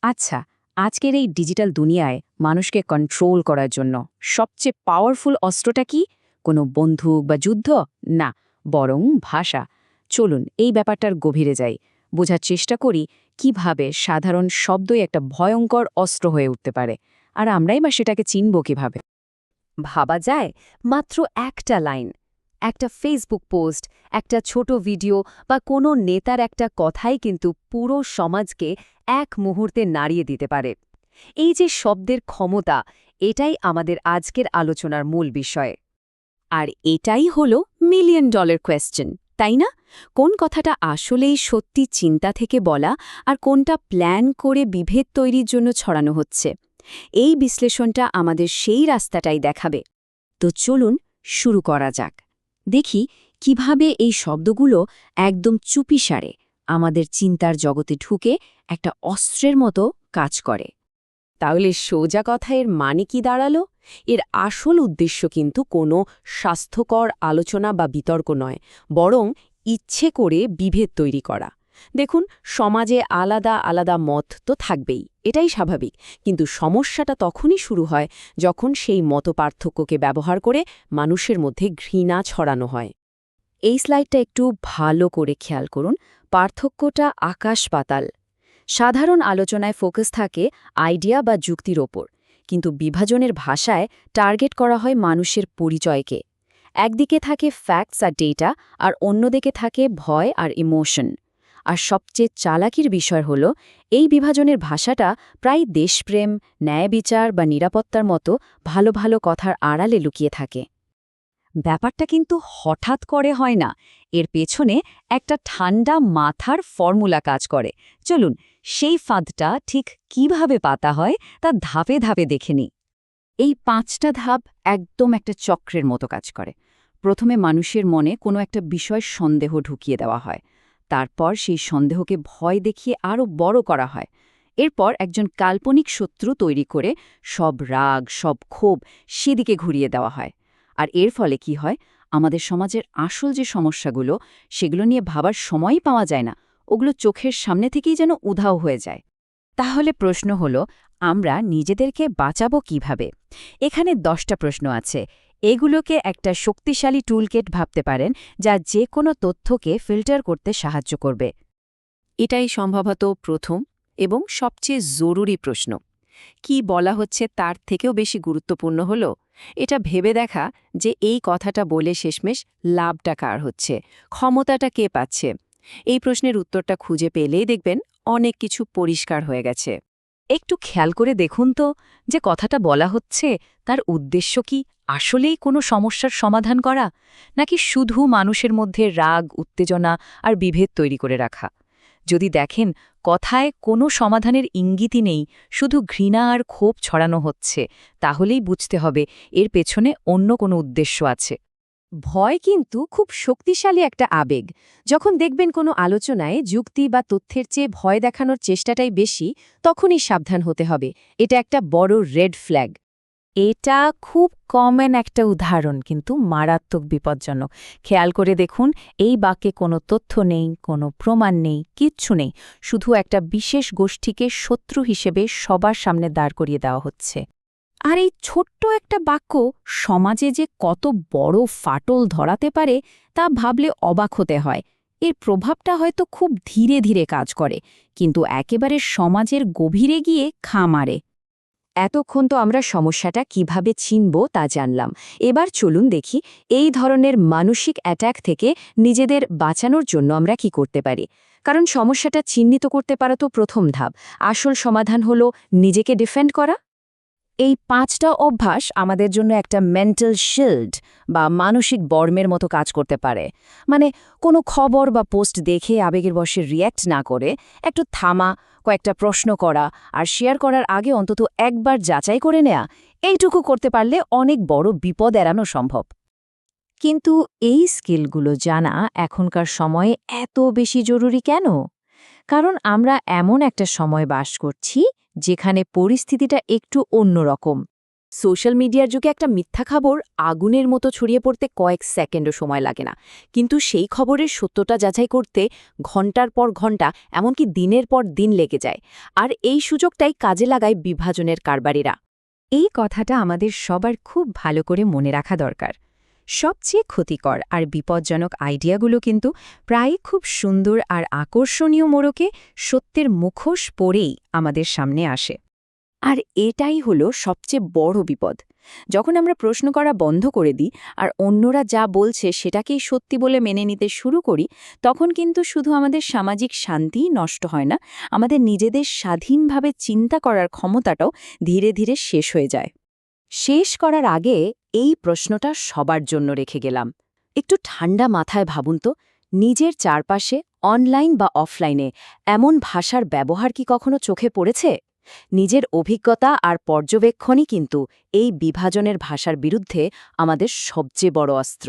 আচ্ছা, আজকের এই ডিজিটাল দুনিয়ায় মানুষকে কন্ট্রোল করার জন্য সবচেয়ে পাওয়ারফুল অস্ত্রটা কি? কোনো বন্দুক বা যুদ্ধ? না, বরং ভাষা। চলুন এই ব্যাপারটার গভীরে যাই, বোঝার চেষ্টা করি কিভাবে সাধারণ শব্দই একটা ভয়ঙ্কর অস্ত্র হয়ে উঠতে পারে, আর আমরাই বা সেটাকে চিনব কিভাবে। ভাবা যায় মাত্র একটা লাইন, একটা ফেসবুক পোস্ট, একটা ছোট ভিডিও বা কোনো নেতার একটা কথাই কিন্তু পুরো সমাজকে এক মুহূর্তে নাড়িয়ে দিতে পারে। এই যে শব্দের ক্ষমতা, এটাই আমাদের আজকের আলোচনার মূল বিষয়। আর এটাই হলো মিলিয়ন ডলার কোয়েশ্চেন, তাই না? কোন কথাটা আসলেই সত্যি চিন্তা থেকে বলা, আর কোনটা প্ল্যান করে বিভেদ তৈরির জন্য ছড়ানো হচ্ছে। এই বিশ্লেষণটা আমাদের সেই রাস্তাটাই দেখাবে। তো চলুন শুরু করা যাক। দেখি কিভাবে এই শব্দগুলো একদম চুপিসারে আমাদের চিন্তার জগতে ঢুকে একটা অস্ত্রের মতো কাজ করে। তাহলে সোজা কথা এর মানে কি দাঁড়ালো? এর আসল উদ্দেশ্য কিন্তু কোনো স্বাস্থ্যকর আলোচনা বা বিতর্ক নয়, বরং ইচ্ছে করে বিভেদ তৈরি করা। দেখুন, সমাজে আলাদা আলাদা মত তো থাকবেই, এটাই স্বাভাবিক। কিন্তু সমস্যাটা তখনই শুরু হয় যখন সেই মতপার্থক্যকে ব্যবহার করে মানুষের মধ্যে ঘৃণা ছড়ানো হয়। এই স্লাইডটা একটু ভালো করে খেয়াল করুন, পার্থক্যটা আকাশ পাতাল। সাধারণ আলোচনায় ফোকাস থাকে আইডিয়া বা যুক্তির ওপর, কিন্তু বিভাজনের ভাষায় টার্গেট করা হয় মানুষের পরিচয়কে। একদিকে থাকে ফ্যাক্টস আর ডেটা, আর অন্যদিকে থাকে ভয় আর ইমোশন। আর সবচেয়ে চালাকির বিষয় হল, এই বিভাজনের ভাষাটা প্রায় দেশপ্রেম, ন্যায় বিচার বা নিরাপত্তার মতো ভালো ভালো কথার আড়ালে লুকিয়ে থাকে। ব্যাপারটা কিন্তু হঠাৎ করে হয় না, এর পেছনে একটা ঠান্ডা মাথার ফর্মুলা কাজ করে। চলুন সেই ফাঁদটা ঠিক কিভাবে পাতা হয় তা ধাপে ধাপে দেখে নিই। এই 5টা ধাপ একদম একটা চক্রের মতো কাজ করে। প্রথমে মানুষের মনে কোনো একটা বিষয় সন্দেহ ঢুকিয়ে দেওয়া হয়। তারপর সেই সন্দেহকে ভয় দেখিয়ে আরও বড় করা হয়। এরপর একজন কাল্পনিক শত্রু তৈরি করে সব রাগ, সব ক্ষোভ সেদিকে ঘুরিয়ে দেওয়া হয়। আর এর ফলে কি হয়, আমাদের সমাজের আসল যে সমস্যাগুলো, সেগুলো নিয়ে ভাবার সময়ই পাওয়া যায় না। ওগুলো চোখের সামনে থেকেই যেন উধাও হয়ে যায়। তাহলে প্রশ্ন হলো, আমরা নিজেদেরকে বাঁচাবো কিভাবে? এখানে 10টা প্রশ্ন আছে। এগুলোকে একটা শক্তিশালী টুলকিট ভাবতে পারেন, যা যে কোনো তথ্যকে ফিল্টার করতে সাহায্য করবে। এটাই সম্ভবত প্রথম এবং সবচেয়ে জরুরি প্রশ্ন। কি বলা হচ্ছে তার থেকেও বেশি গুরুত্বপূর্ণ হল এটা ভেবে দেখা যে এই কথাটা বলে শেষমেশ লাভটা কার হচ্ছে, ক্ষমতাটা কে পাচ্ছে। এই প্রশ্নের উত্তরটা খুঁজে পেলেই দেখবেন অনেক কিছু পরিষ্কার হয়ে গেছে। একটু খেয়াল করে দেখুন তো, যে কথাটা বলা হচ্ছে তার উদ্দেশ্য কি আসলেই কোনো সমস্যার সমাধান করা, নাকি শুধু মানুষের মধ্যে রাগ, উত্তেজনা আর বিভেদ তৈরি করে রাখা? যদি দেখেন কথায় কোনো সমাধানের ইঙ্গিতই নেই, শুধু ঘৃণা আর ক্ষোভ ছড়ানো হচ্ছে, তাহলেই বুঝতে হবে এর পেছনে অন্য কোনো উদ্দেশ্য আছে। ভয় কিন্তু খুব শক্তিশালী একটা আবেগ। যখন দেখবেন কোনো আলোচনায় যুক্তি বা তথ্যের চেয়ে ভয় দেখানোর চেষ্টাটাই বেশি, তখনই সাবধান হতে হবে। এটা একটা বড় রেড ফ্ল্যাগ। এটা খুব কমন একটা উদাহরণ, কিন্তু মারাত্মক বিপজ্জনক। খেয়াল করে দেখুন, এই বাক্যে কোনো তথ্য নেই, কোনো প্রমাণ নেই, কিচ্ছু নেই। শুধু একটা বিশেষ গোষ্ঠীকে শত্রু হিসেবে সবার সামনে দাঁড় করিয়ে দেওয়া হচ্ছে। আর এই ছোট্ট একটা বাক্য সমাজে যে কত বড় ফাটল ধরাতে পারে, তা ভাবলে অবাক হতে হয়। এর প্রভাবটা হয়তো খুব ধীরে ধীরে কাজ করে, কিন্তু একেবারে সমাজের গভীরে গিয়ে ঘা মারে। এতক্ষণ তো আমরা সমস্যাটা কিভাবে চিনব তা জানলাম। এবার চলুন দেখি এই ধরনের মানসিক অ্যাটাক থেকে নিজেদের বাঁচানোর জন্য আমরা কি করতে পারি। কারণ সমস্যাটা চিহ্নিত করতে পারা তো প্রথম ধাপ। আসল সমাধান হলো নিজেকে ডিফেন্ড করা। এই 5টা অভ্যাস আমাদের জন্য একটা মেন্টাল শিল্ড বা মানসিক বর্মের মতো কাজ করতে পারে। মানে, কোনো খবর বা পোস্ট দেখে আবেগের বশে রিয়্যাক্ট না করে একটু থামা, কয়েকটা প্রশ্ন করা, আর শেয়ার করার আগে অন্তত একবার যাচাই করে নেয়া, এইটুকু করতে পারলে অনেক বড় বিপদ এড়ানো সম্ভব। কিন্তু এই স্কিলগুলো জানা এখনকার সময়ে এত বেশি জরুরি কেন? কারণ আমরা এমন একটা সময় বাস করছি যেখানে পরিস্থিতিটা একটু অন্যরকম। সোশ্যাল মিডিয়ার যুগে একটা মিথ্যা খবর আগুনের মতো ছড়িয়ে পড়তে কয়েক সেকেন্ডও সময় লাগে না, কিন্তু সেই খবরের সত্যতা যাচাই করতে ঘন্টার পর ঘন্টা, এমনকি দিনের পর দিন লেগে যায়। আর এই সুযোগটাই কাজে লাগায় বিভাজনের কারবারিরা। এই কথাটা আমাদের সবার খুব ভালো করে মনে রাখা দরকার। সবচেয়ে ক্ষতিকর আর বিপজ্জনক আইডিয়াগুলো কিন্তু প্রায়ই খুব সুন্দর আর আকর্ষণীয় মোড়কে সত্যের মুখোশ পরেই আমাদের সামনে আসে। আর এটাই হলো সবচেয়ে বড় বিপদ। যখন আমরা প্রশ্ন করা বন্ধ করে দিই আর অন্যরা যা বলছে সেটাকেই সত্যি বলে মেনে নিতে শুরু করি, তখন কিন্তু শুধু আমাদের সামাজিক শান্তিই নষ্ট হয় না, আমাদের নিজেদের স্বাধীনভাবে চিন্তা করার ক্ষমতাটাও ধীরে ধীরে শেষ হয়ে যায়। শেষ করার আগে এই প্রশ্নটা সবার জন্য রেখে গেলাম। একটু ঠান্ডা মাথায় ভাবুন তো, নিজের চারপাশে অনলাইন বা অফলাইনে এমন ভাষার ব্যবহার কি কখনো চোখে পড়েছে? নিজের অভিজ্ঞতা আর পর্যবেক্ষণই কিন্তু এই বিভাজনের ভাষার বিরুদ্ধে আমাদের সবচেয়ে বড় অস্ত্র।